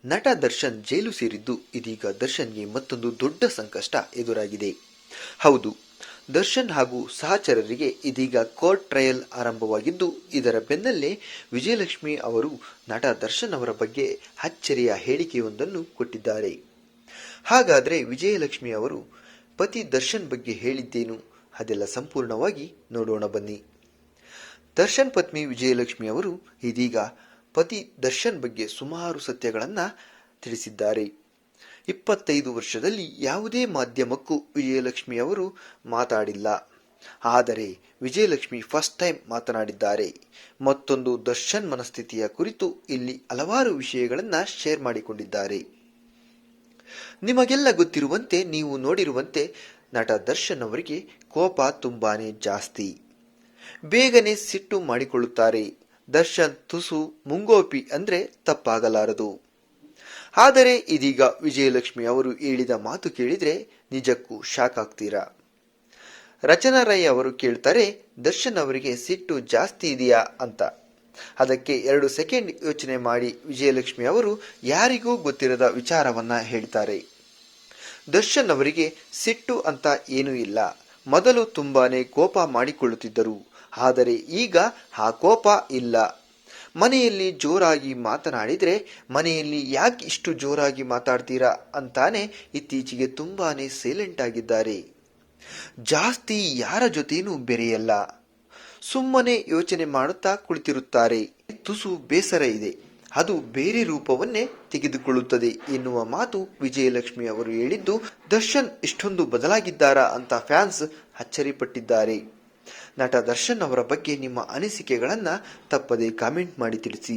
ನಟ ದರ್ಶನ್ ಜೈಲು ಸೇರಿದ್ದು ಇದೀಗ ದರ್ಶನ್ಗೆ ಮತ್ತೊಂದು ದೊಡ್ಡ ಸಂಕಷ್ಟ ಎದುರಾಗಿದೆ. ಹೌದು, ದರ್ಶನ್ ಹಾಗೂ ಸಹಚರರಿಗೆ ಇದೀಗ ಕೋರ್ಟ್ ಟ್ರಯಲ್ ಆರಂಭವಾಗಿದ್ದು, ಇದರ ಬೆನ್ನಲ್ಲೇ ವಿಜಯಲಕ್ಷ್ಮಿ ಅವರು ನಟ ದರ್ಶನ್ ಅವರ ಬಗ್ಗೆ ಅಚ್ಚರಿಯ ಹೇಳಿಕೆಯೊಂದನ್ನು ಕೊಟ್ಟಿದ್ದಾರೆ. ಹಾಗಾದರೆ ವಿಜಯಲಕ್ಷ್ಮಿ ಅವರು ಪತಿ ದರ್ಶನ್ ಬಗ್ಗೆ ಹೇಳಿದ್ದೇನು? ಅದೆಲ್ಲ ಸಂಪೂರ್ಣವಾಗಿ ನೋಡೋಣ ಬನ್ನಿ. ದರ್ಶನ್ ಪತ್ನಿ ವಿಜಯಲಕ್ಷ್ಮಿ ಅವರು ಇದೀಗ ಪತಿ ದರ್ಶನ್ ಬಗ್ಗೆ ಸುಮಾರು ಸತ್ಯಗಳನ್ನು ತಿಳಿಸಿದ್ದಾರೆ. 25 ವರ್ಷದಲ್ಲಿ ಯಾವುದೇ ಮಾಧ್ಯಮಕ್ಕೂ ವಿಜಯಲಕ್ಷ್ಮಿ ಅವರು ಮಾತಾಡಿಲ್ಲ. ಆದರೆ ವಿಜಯಲಕ್ಷ್ಮಿ ಫಸ್ಟ್ ಟೈಮ್ ಮಾತನಾಡಿದ್ದಾರೆ. ಮತ್ತೊಂದು ದರ್ಶನ್ ಮನಸ್ಥಿತಿಯ ಕುರಿತು ಇಲ್ಲಿ ಹಲವಾರು ವಿಷಯಗಳನ್ನು ಶೇರ್ ಮಾಡಿಕೊಂಡಿದ್ದಾರೆ. ನಿಮಗೆಲ್ಲ ಗೊತ್ತಿರುವಂತೆ, ನೀವು ನೋಡಿರುವಂತೆ ನಟ ದರ್ಶನ್ ಅವರಿಗೆ ಕೋಪ ತುಂಬಾನೇ ಜಾಸ್ತಿ. ಬೇಗನೆ ಸಿಟ್ಟು ಮಾಡಿಕೊಳ್ಳುತ್ತಾರೆ. ದರ್ಶನ್ ತುಸು ಮುಂಗೋಪಿ ಅಂದ್ರೆ ತಪ್ಪಾಗಲಾರದು. ಆದರೆ ಇದೀಗ ವಿಜಯಲಕ್ಷ್ಮಿ ಅವರು ಹೇಳಿದ ಮಾತು ಕೇಳಿದ್ರೆ ನಿಜಕ್ಕೂ ಶಾಕ್ ಆಗ್ತೀರಾ. ರಚನಾ ರೈ ಅವರು ಕೇಳ್ತಾರೆ, ದರ್ಶನ್ ಅವರಿಗೆ ಸಿಟ್ಟು ಜಾಸ್ತಿ ಇದೆಯಾ ಅಂತ. ಅದಕ್ಕೆ 2 ಸೆಕೆಂಡ್ ಯೋಚನೆ ಮಾಡಿ ವಿಜಯಲಕ್ಷ್ಮಿ ಅವರು ಯಾರಿಗೂ ಗೊತ್ತಿರದ ವಿಚಾರವನ್ನ ಹೇಳ್ತಾರೆ. ದರ್ಶನ್ ಅವರಿಗೆ ಸಿಟ್ಟು ಅಂತ ಏನೂ ಇಲ್ಲ. ಮೊದಲು ತುಂಬಾನೇ ಕೋಪ ಮಾಡಿಕೊಳ್ಳುತ್ತಿದ್ದರು. ಆದರೆ ಈಗ ಆ ಕೋಪ ಇಲ್ಲ. ಮನೆಯಲ್ಲಿ ಜೋರಾಗಿ ಮಾತನಾಡಿದ್ರೆ ಮನೆಯಲ್ಲಿ ಯಾಕೆ ಇಷ್ಟು ಜೋರಾಗಿ ಮಾತಾಡ್ತೀರಾ ಅಂತಾನೆ ಇತ್ತೀಚೆಗೆ ತುಂಬಾನೇ ಸೈಲೆಂಟ್ ಆಗಿದ್ದಾರೆ. ಜಾಸ್ತಿ ಯಾರ ಜೊತೆನೂ ಬೆರೆಯಲ್ಲ. ಸುಮ್ಮನೆ ಯೋಚನೆ ಮಾಡುತ್ತಾ ಕುಳಿತಿರುತ್ತಾರೆ. ತುಸು ಬೇಸರ ಇದೆ, ಅದು ಬೇರೆ ರೂಪವನ್ನೇ ತೆಗೆದುಕೊಳ್ಳುತ್ತದೆ ಎನ್ನುವ ಮಾತು ವಿಜಯಲಕ್ಷ್ಮಿ ಅವರು ಹೇಳಿದ್ದು, ದರ್ಶನ್ ಇಷ್ಟೊಂದು ಬದಲಾಗಿದ್ದಾರಾ ಅಂತ ಫ್ಯಾನ್ಸ್ ಅಚ್ಚರಿಪಟ್ಟಿದ್ದಾರೆ. ನಟ ದರ್ಶನ್ ಅವರ ಬಗ್ಗೆ ನಿಮ್ಮ ಅನಿಸಿಕೆಗಳನ್ನು ತಪ್ಪದೇ ಕಾಮೆಂಟ್ ಮಾಡಿ ತಿಳಿಸಿ.